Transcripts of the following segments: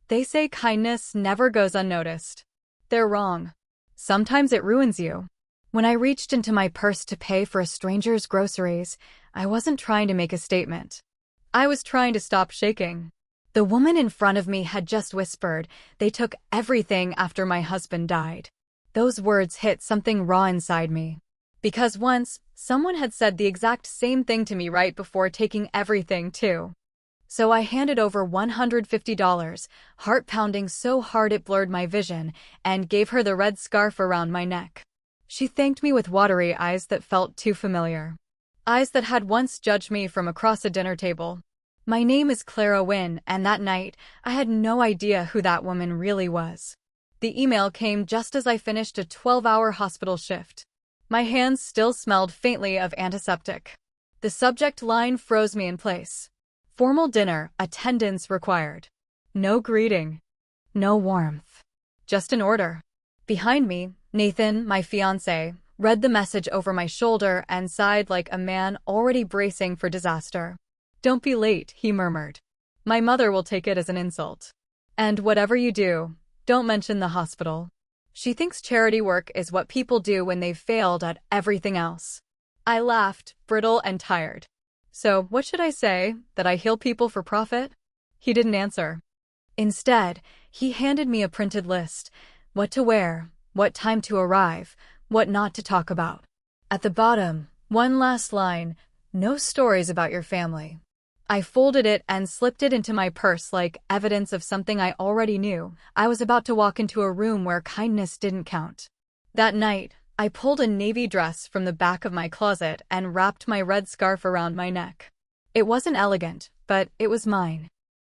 They say kindness never goes unnoticed. They're wrong. Sometimes it ruins you. When I reached into my purse to pay for a stranger's groceries, I wasn't trying to make a statement. I was trying to stop shaking. The woman in front of me had just whispered, "They took everything after my husband died." Those words hit something raw inside me. Because once, someone had said the exact same thing to me right before taking everything too. So I handed over $150, heart pounding so hard it blurred my vision, and gave her the red scarf around my neck. She thanked me with watery eyes that felt too familiar. Eyes that had once judged me from across a dinner table. My name is Clara Wynne, and that night, I had no idea who that woman really was. The email came just as I finished a 12-hour hospital shift. My hands still smelled faintly of antiseptic. The subject line froze me in place. Formal dinner, attendance required. No greeting. No warmth. Just an order. Behind me, Nathan, my fiancé, read the message over my shoulder and sighed like a man already bracing for disaster. "Don't be late," he murmured. "My mother will take it as an insult. And whatever you do, don't mention the hospital. She thinks charity work is what people do when they've failed at everything else." I laughed, brittle and tired. "So, what should I say? That I heal people for profit?" He didn't answer. Instead, he handed me a printed list. What to wear, what time to arrive, what not to talk about. At the bottom, one last line, "No stories about your family." I folded it and slipped it into my purse like evidence of something I already knew. I was about to walk into a room where kindness didn't count. That night, I pulled a navy dress from the back of my closet and wrapped my red scarf around my neck. It wasn't elegant, but it was mine.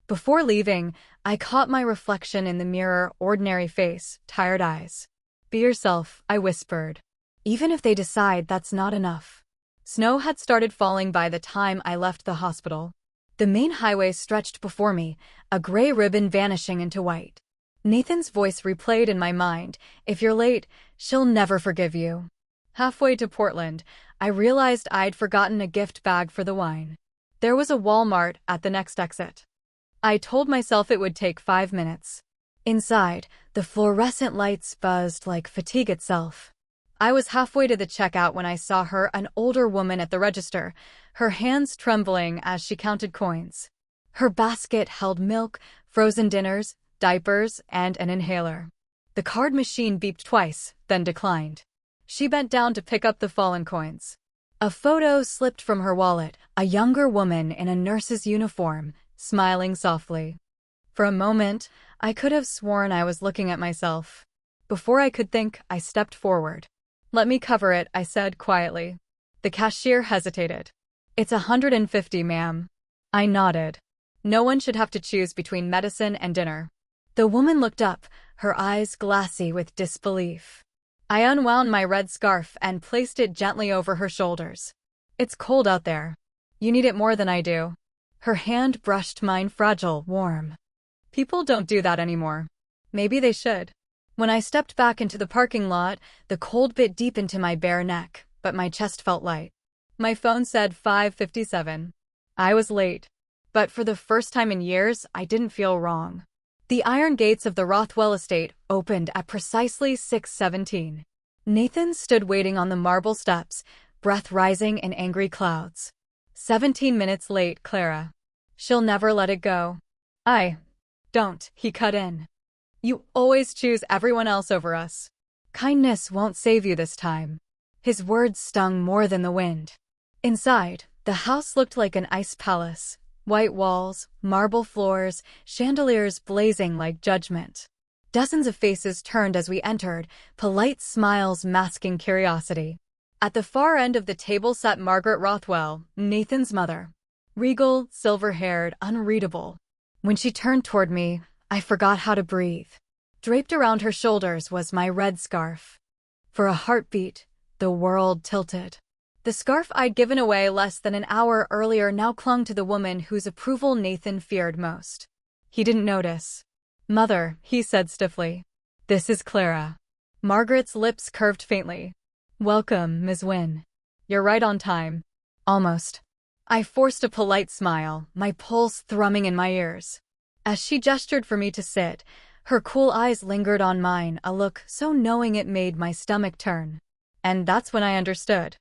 Before leaving, I caught my reflection in the mirror, ordinary face, tired eyes. "Be yourself," I whispered. "Even if they decide that's not enough." Snow had started falling by the time I left the hospital. The main highway stretched before me, a gray ribbon vanishing into white. Nathan's voice replayed in my mind, "If you're late, she'll never forgive you." Halfway to Portland, I realized I'd forgotten a gift bag for the wine. There was a Walmart at the next exit. I told myself it would take 5 minutes. Inside, the fluorescent lights buzzed like fatigue itself. I was halfway to the checkout when I saw her, an older woman at the register, her hands trembling as she counted coins. Her basket held milk, frozen dinners, diapers, and an inhaler. The card machine beeped twice, then declined. She bent down to pick up the fallen coins. A photo slipped from her wallet, a younger woman in a nurse's uniform, smiling softly. For a moment, I could have sworn I was looking at myself. Before I could think, I stepped forward. "Let me cover it," I said quietly. The cashier hesitated. "It's $150, ma'am." I nodded. No one should have to choose between medicine and dinner. The woman looked up, her eyes glassy with disbelief. I unwound my red scarf and placed it gently over her shoulders. "It's cold out there. You need it more than I do." Her hand brushed mine, fragile, warm. People don't do that anymore. Maybe they should. When I stepped back into the parking lot, the cold bit deep into my bare neck, but my chest felt light. My phone said 5:57. I was late. But for the first time in years, I didn't feel wrong. The iron gates of the Rothwell estate opened at precisely 6:17. Nathan stood waiting on the marble steps, breath rising in angry clouds. 17 minutes late, Clara. She'll never let it go. Don't, he cut in. You always choose everyone else over us. Kindness won't save you this time. His words stung more than the wind. Inside, the house looked like an ice palace. White walls, marble floors, chandeliers blazing like judgment. Dozens of faces turned as we entered, polite smiles masking curiosity. At the far end of the table sat Margaret Rothwell, Nathan's mother. Regal, silver-haired, unreadable. When she turned toward me, I forgot how to breathe. Draped around her shoulders was my red scarf. For a heartbeat, the world tilted. The scarf I'd given away less than an hour earlier now clung to the woman whose approval Nathan feared most. He didn't notice. "Mother," he said stiffly. "This is Clara." Margaret's lips curved faintly. "Welcome, Ms. Wynne. You're right on time." Almost. I forced a polite smile, my pulse thrumming in my ears. As she gestured for me to sit, her cool eyes lingered on mine, a look so knowing it made my stomach turn. And that's when I understood.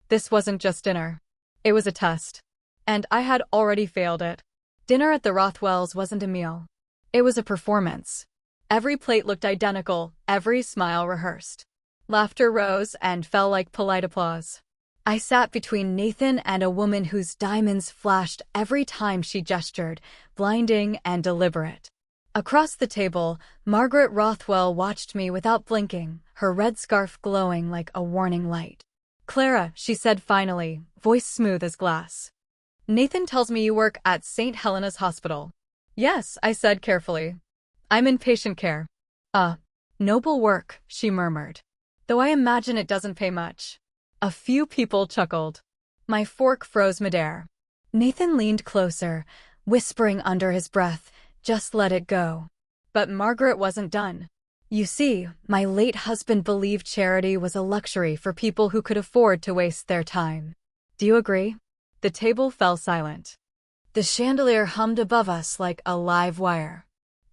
This wasn't just dinner. It was a test. And I had already failed it. Dinner at the Rothwells wasn't a meal. It was a performance. Every plate looked identical, every smile rehearsed. Laughter rose and fell like polite applause. I sat between Nathan and a woman whose diamonds flashed every time she gestured, blinding and deliberate. Across the table, Margaret Rothwell watched me without blinking, her red scarf glowing like a warning light. "Clara," she said finally, voice smooth as glass. "Nathan tells me you work at St. Helena's Hospital." "Yes," I said carefully. "I'm in patient care." Noble work," she murmured. "Though I imagine it doesn't pay much." A few people chuckled. My fork froze midair. Nathan leaned closer, whispering under his breath, "Just let it go." But Margaret wasn't done. "You see, my late husband believed charity was a luxury for people who could afford to waste their time. Do you agree?" The table fell silent. The chandelier hummed above us like a live wire.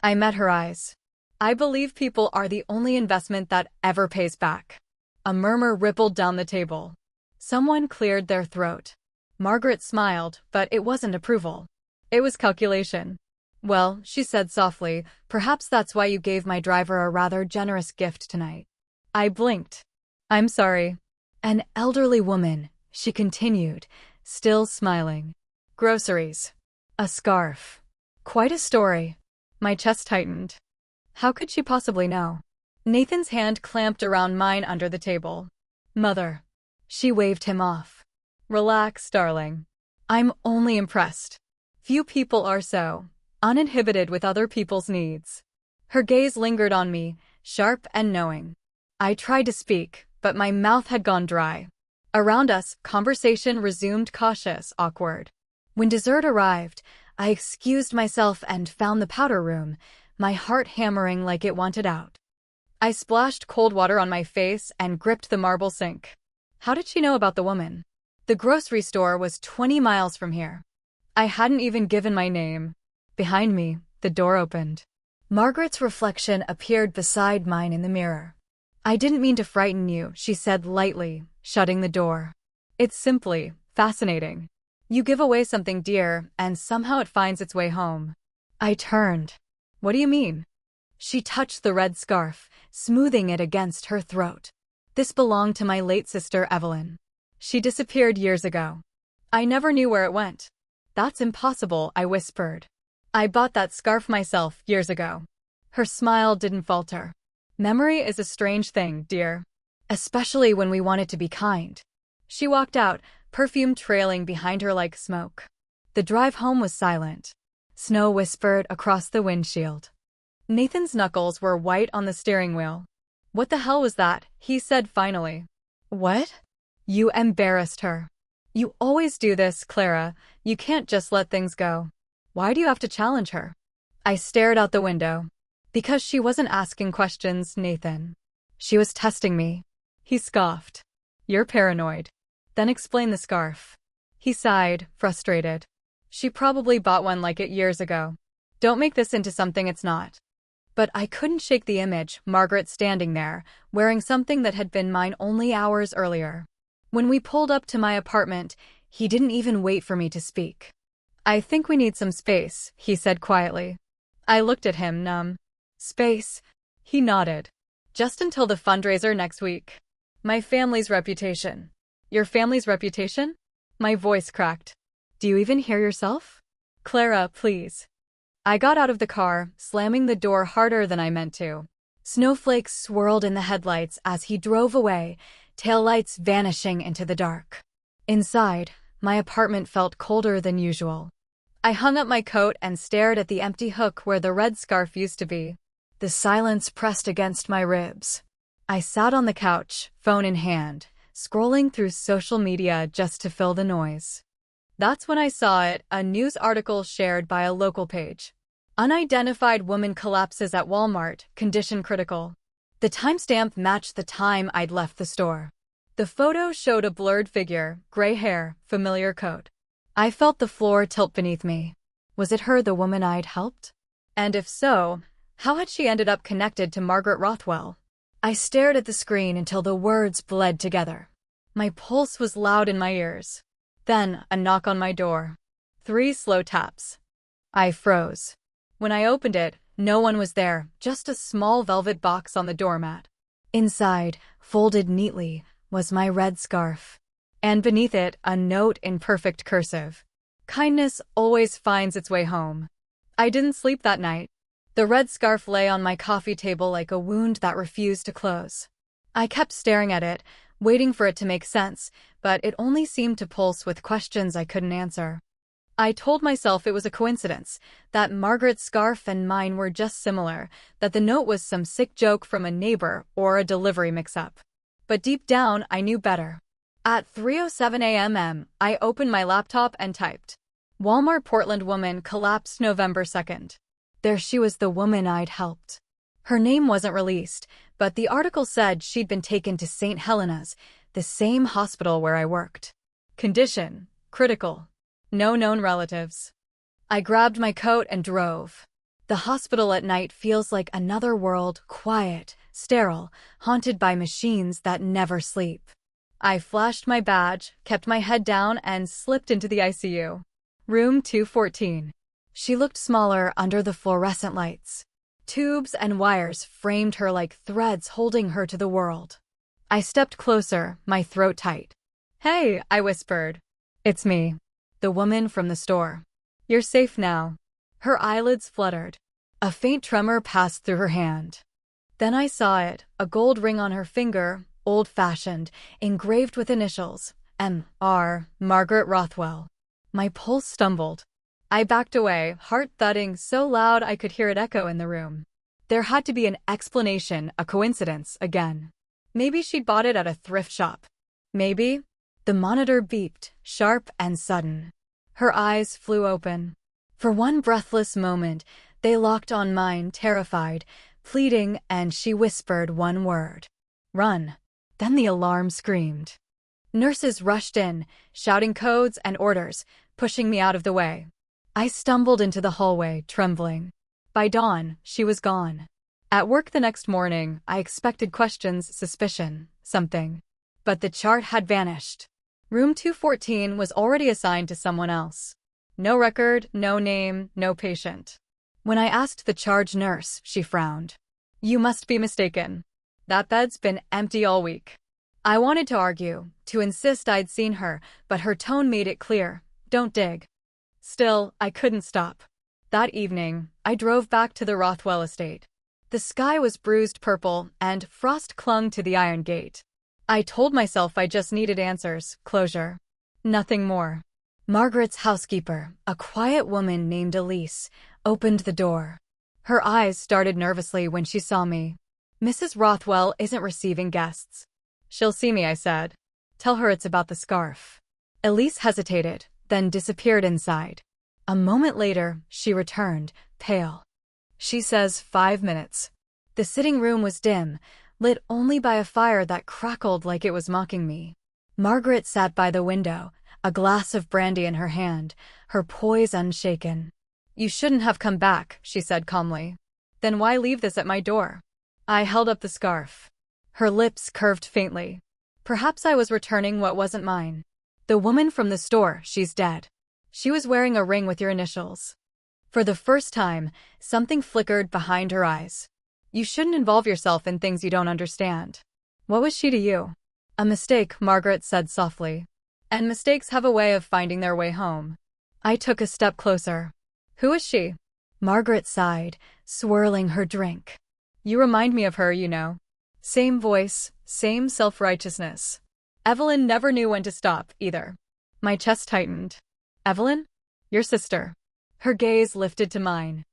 I met her eyes. "I believe people are the only investment that ever pays back." A murmur rippled down the table. Someone cleared their throat. Margaret smiled, but it wasn't approval. It was calculation. "Well," she said softly, "perhaps that's why you gave my driver a rather generous gift tonight." I blinked. "I'm sorry." "An elderly woman," she continued, still smiling. "Groceries. A scarf. Quite a story." My chest tightened. How could she possibly know? Nathan's hand clamped around mine under the table. "Mother." She waved him off. "Relax, darling. I'm only impressed. Few people are so uninhibited with other people's needs." Her gaze lingered on me, sharp and knowing. I tried to speak, but my mouth had gone dry. Around us, conversation resumed cautious, awkward. When dessert arrived, I excused myself and found the powder room, my heart hammering like it wanted out. I splashed cold water on my face and gripped the marble sink. How did she know about the woman? The grocery store was 20 miles from here. I hadn't even given my name. Behind me, the door opened. Margaret's reflection appeared beside mine in the mirror. "I didn't mean to frighten you," she said lightly, shutting the door. "It's simply fascinating. You give away something dear, and somehow it finds its way home." I turned. "What do you mean?" She touched the red scarf, smoothing it against her throat. "This belonged to my late sister Evelyn. She disappeared years ago. I never knew where it went." "That's impossible," I whispered. "I bought that scarf myself years ago." Her smile didn't falter. "Memory is a strange thing, dear. Especially when we want it to be kind." She walked out, perfume trailing behind her like smoke. The drive home was silent. Snow whispered across the windshield. Nathan's knuckles were white on the steering wheel. "What the hell was that?" he said finally. "What?" "You embarrassed her." "You always do this, Clara. You can't just let things go. Why do you have to challenge her?" I stared out the window. "Because she wasn't asking questions, Nathan. She was testing me." He scoffed. "You're paranoid." "Then explain the scarf." He sighed, frustrated. "She probably bought one like it years ago. Don't make this into something it's not." But I couldn't shake the image, Margaret standing there, wearing something that had been mine only hours earlier. When we pulled up to my apartment, he didn't even wait for me to speak. "I think we need some space," he said quietly. I looked at him, numb. "Space?" He nodded. "Just until the fundraiser next week. My family's reputation." "Your family's reputation?" My voice cracked. "Do you even hear yourself?" "Clara, please." I got out of the car, slamming the door harder than I meant to. Snowflakes swirled in the headlights as he drove away, taillights vanishing into the dark. Inside, my apartment felt colder than usual. I hung up my coat and stared at the empty hook where the red scarf used to be. The silence pressed against my ribs. I sat on the couch, phone in hand, scrolling through social media just to fill the noise. That's when I saw it, a news article shared by a local page. "Unidentified woman collapses at Walmart, condition critical." The timestamp matched the time I'd left the store. The photo showed a blurred figure, gray hair, familiar coat. I felt the floor tilt beneath me. Was it her, the woman I'd helped? And if so, how had she ended up connected to Margaret Rothwell? I stared at the screen until the words bled together. My pulse was loud in my ears. Then, a knock on my door. 3 slow taps. I froze. When I opened it, no one was there, just a small velvet box on the doormat. Inside, folded neatly, was my red scarf. And beneath it, a note in perfect cursive. Kindness always finds its way home. I didn't sleep that night. The red scarf lay on my coffee table like a wound that refused to close. I kept staring at it, waiting for it to make sense, but it only seemed to pulse with questions I couldn't answer. I told myself it was a coincidence, that Margaret's scarf and mine were just similar, that the note was some sick joke from a neighbor or a delivery mix-up. But deep down, I knew better. At 3:07 a.m., I opened my laptop and typed, "Walmart Portland woman collapsed November 2nd. There she was, the woman I'd helped. Her name wasn't released, but the article said she'd been taken to St. Helena's, the same hospital where I worked. Condition: critical. No known relatives." I grabbed my coat and drove. The hospital at night feels like another world, quiet, sterile, haunted by machines that never sleep. I flashed my badge, kept my head down, and slipped into the ICU. Room 214. She looked smaller under the fluorescent lights. Tubes and wires framed her like threads holding her to the world. I stepped closer, my throat tight. "Hey," I whispered. "It's me. The woman from the store. You're safe now." Her eyelids fluttered. A faint tremor passed through her hand. Then I saw it, a gold ring on her finger, old-fashioned, engraved with initials, M.R., Margaret Rothwell. My pulse stumbled. I backed away, heart thudding so loud I could hear it echo in the room. There had to be an explanation, a coincidence, again. Maybe she'd bought it at a thrift shop. Maybe. The monitor beeped, sharp and sudden. Her eyes flew open. For one breathless moment, they locked on mine, terrified, pleading, and she whispered one word. "Run." Then the alarm screamed. Nurses rushed in, shouting codes and orders, pushing me out of the way. I stumbled into the hallway, trembling. By dawn, she was gone. At work the next morning, I expected questions, suspicion, something. But the chart had vanished. Room 214 was already assigned to someone else. No record, no name, no patient. When I asked the charge nurse, she frowned. "You must be mistaken. That bed's been empty all week." I wanted to argue, to insist I'd seen her, but her tone made it clear. Don't dig. Still, I couldn't stop. That evening, I drove back to the Rothwell estate. The sky was bruised purple, and frost clung to the iron gate. I told myself I just needed answers, closure. Nothing more. Margaret's housekeeper, a quiet woman named Elise, opened the door. Her eyes started nervously when she saw me. "Mrs. Rothwell isn't receiving guests." "She'll see me," I said. "Tell her it's about the scarf." Elise hesitated, then disappeared inside. A moment later, she returned, pale. She says 5 minutes. The sitting room was dim, lit only by a fire that crackled like it was mocking me. Margaret sat by the window, a glass of brandy in her hand, her poise unshaken. "You shouldn't have come back," she said calmly. "Then why leave this at my door?" I held up the scarf. Her lips curved faintly. Perhaps I was returning what wasn't mine. "The woman from the store, she's dead. She was wearing a ring with your initials." For the first time, something flickered behind her eyes. "You shouldn't involve yourself in things you don't understand." "What was she to you?" "A mistake," Margaret said softly. "And mistakes have a way of finding their way home." I took a step closer. "Who is she?" Margaret sighed, swirling her drink. "You remind me of her, you know. Same voice, same self-righteousness. Evelyn never knew when to stop, either." My chest tightened. "Evelyn? Your sister." Her gaze lifted to mine.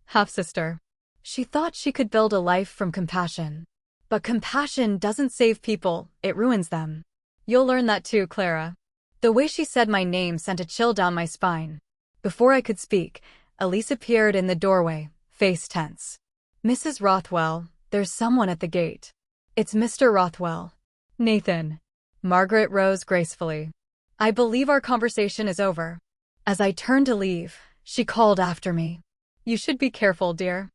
"Half-sister." She thought she could build a life from compassion. But compassion doesn't save people, it ruins them. "You'll learn that too, Clara." The way she said my name sent a chill down my spine. Before I could speak, Elise appeared in the doorway, face tense. "Mrs. Rothwell, there's someone at the gate." "It's Mr. Rothwell." "Nathan." Margaret rose gracefully. "I believe our conversation is over." As I turned to leave, she called after me. You should be careful, dear.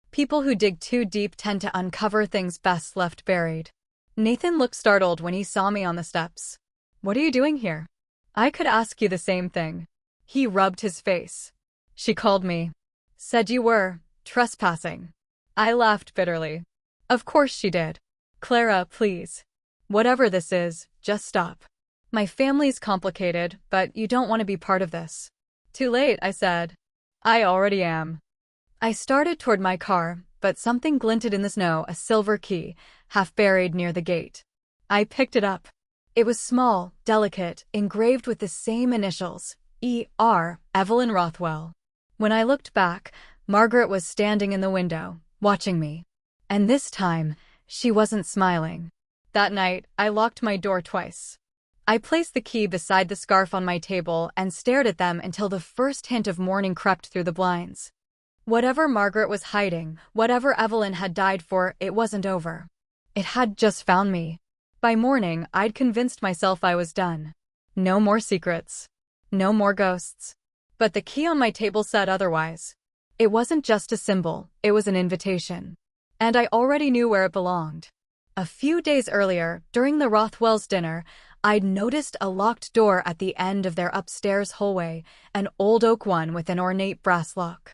People who dig too deep tend to uncover things best left buried. Nathan looked startled when he saw me on the steps. What are you doing here? I could ask you the same thing. He rubbed his face. She called me. Said you were trespassing. I laughed bitterly. Of course she did. Clara, please. Whatever this is, just stop. My family's complicated, but you don't want to be part of this. Too late, I said. I already am. I started toward my car, but something glinted in the snow, a silver key, half buried near the gate. I picked it up. It was small, delicate, engraved with the same initials, E.R., Evelyn Rothwell. When I looked back, Margaret was standing in the window, watching me. And this time, she wasn't smiling. That night, I locked my door twice. I placed the key beside the scarf on my table and stared at them until the first hint of morning crept through the blinds. Whatever Margaret was hiding, whatever Evelyn had died for, it wasn't over. It had just found me. By morning, I'd convinced myself I was done. No more secrets. No more ghosts. But the key on my table said otherwise. It wasn't just a symbol, it was an invitation. And I already knew where it belonged. A few days earlier, during the Rothwells' dinner, I'd noticed a locked door at the end of their upstairs hallway, an old oak one with an ornate brass lock.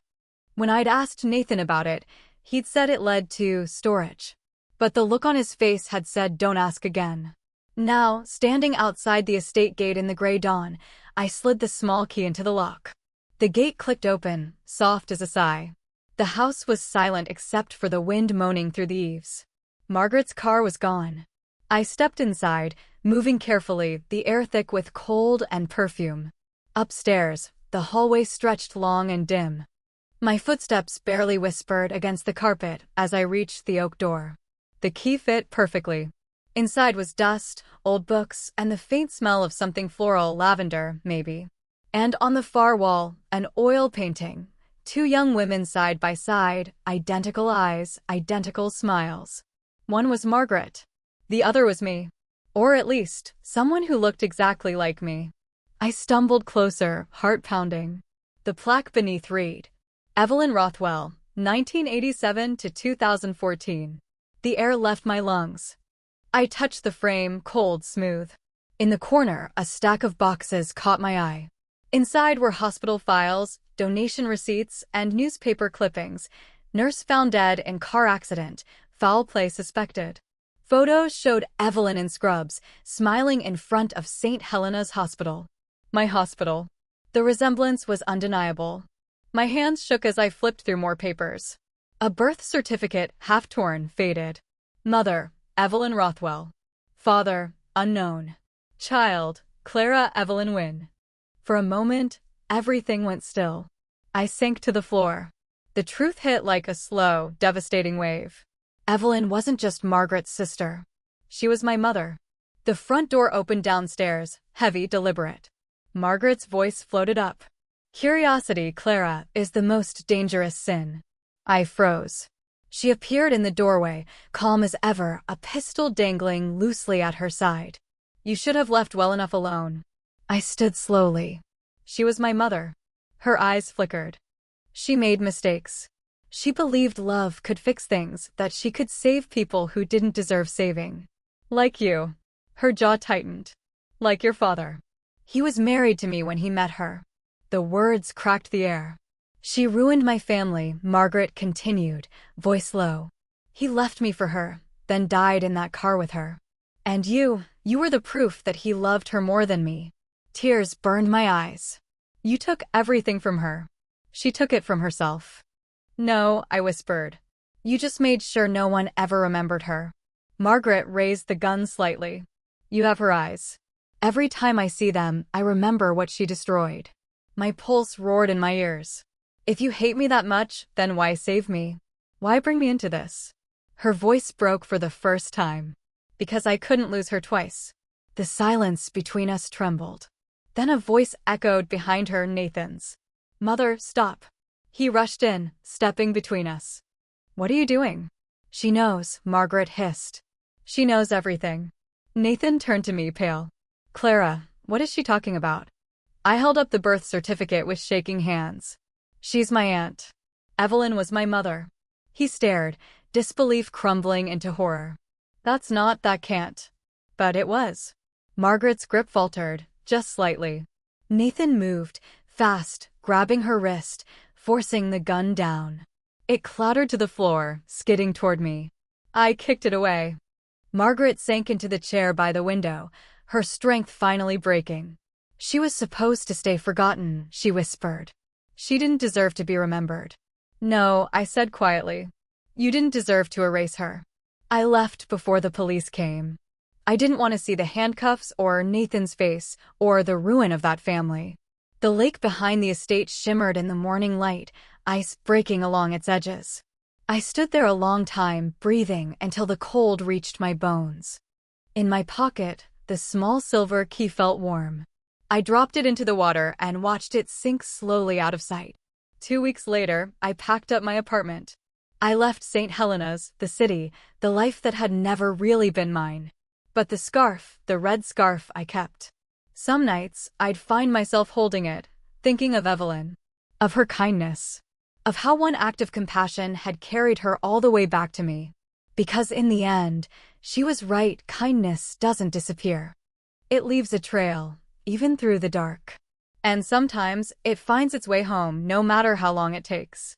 When I'd asked Nathan about it, he'd said it led to storage. But the look on his face had said don't ask again. Now, standing outside the estate gate in the gray dawn, I slid the small key into the lock. The gate clicked open, soft as a sigh. The house was silent except for the wind moaning through the eaves. Margaret's car was gone. I stepped inside, moving carefully, the air thick with cold and perfume. Upstairs, the hallway stretched long and dim. My footsteps barely whispered against the carpet as I reached the oak door. The key fit perfectly. Inside was dust, old books, and the faint smell of something floral, lavender, maybe. And on the far wall, an oil painting. 2 young women side by side, identical eyes, identical smiles. One was Margaret. The other was me. Or at least, someone who looked exactly like me. I stumbled closer, heart pounding. The plaque beneath read, Evelyn Rothwell, 1987 to 2014. The air left my lungs. I touched the frame, cold, smooth. In the corner, a stack of boxes caught my eye. Inside were hospital files, donation receipts, and newspaper clippings. Nurse found dead in car accident, foul play suspected. Photos showed Evelyn in scrubs, smiling in front of St. Helena's Hospital. My hospital. The resemblance was undeniable. My hands shook as I flipped through more papers. A birth certificate, half-torn, faded. Mother, Evelyn Rothwell. Father, unknown. Child, Clara Evelyn Wynne. For a moment, everything went still. I sank to the floor. The truth hit like a slow, devastating wave. Evelyn wasn't just Margaret's sister. She was my mother. The front door opened downstairs, heavy, deliberate. Margaret's voice floated up. Curiosity, Clara, is the most dangerous sin. I froze. She appeared in the doorway, calm as ever, a pistol dangling loosely at her side. You should have left well enough alone. I stood slowly. She was my mother. Her eyes flickered. She made mistakes. She believed love could fix things, that she could save people who didn't deserve saving. Like you. Her jaw tightened. Like your father. He was married to me when he met her. The words cracked the air. She ruined my family, Margaret continued, voice low. He left me for her, then died in that car with her. And you were the proof that he loved her more than me. Tears burned my eyes. You took everything from her. She took it from herself. No, I whispered. You just made sure no one ever remembered her. Margaret raised the gun slightly. You have her eyes. Every time I see them, I remember what she destroyed. My pulse roared in my ears. If you hate me that much, then why save me? Why bring me into this? Her voice broke for the first time. Because I couldn't lose her twice. The silence between us trembled. Then a voice echoed behind her, Nathan's. Mother, stop. He rushed in, stepping between us. What are you doing? She knows, Margaret hissed. She knows everything. Nathan turned to me, pale. Clara, what is she talking about? I held up the birth certificate with shaking hands. She's my aunt. Evelyn was my mother. He stared, disbelief crumbling into horror. That can't. But it was. Margaret's grip faltered, just slightly. Nathan moved, fast, grabbing her wrist, forcing the gun down. It clattered to the floor, skidding toward me. I kicked it away. Margaret sank into the chair by the window, her strength finally breaking. She was supposed to stay forgotten, she whispered. She didn't deserve to be remembered. No, I said quietly. You didn't deserve to erase her. I left before the police came. I didn't want to see the handcuffs or Nathan's face or the ruin of that family. The lake behind the estate shimmered in the morning light, ice breaking along its edges. I stood there a long time, breathing until the cold reached my bones. In my pocket, the small silver key felt warm. I dropped it into the water and watched it sink slowly out of sight. 2 weeks later, I packed up my apartment. I left St. Helena's, the city, the life that had never really been mine. But the scarf, the red scarf, I kept. Some nights, I'd find myself holding it, thinking of Evelyn, of her kindness, of how one act of compassion had carried her all the way back to me. Because in the end, she was right, kindness doesn't disappear. It leaves a trail, even through the dark. And sometimes, it finds its way home, no matter how long it takes.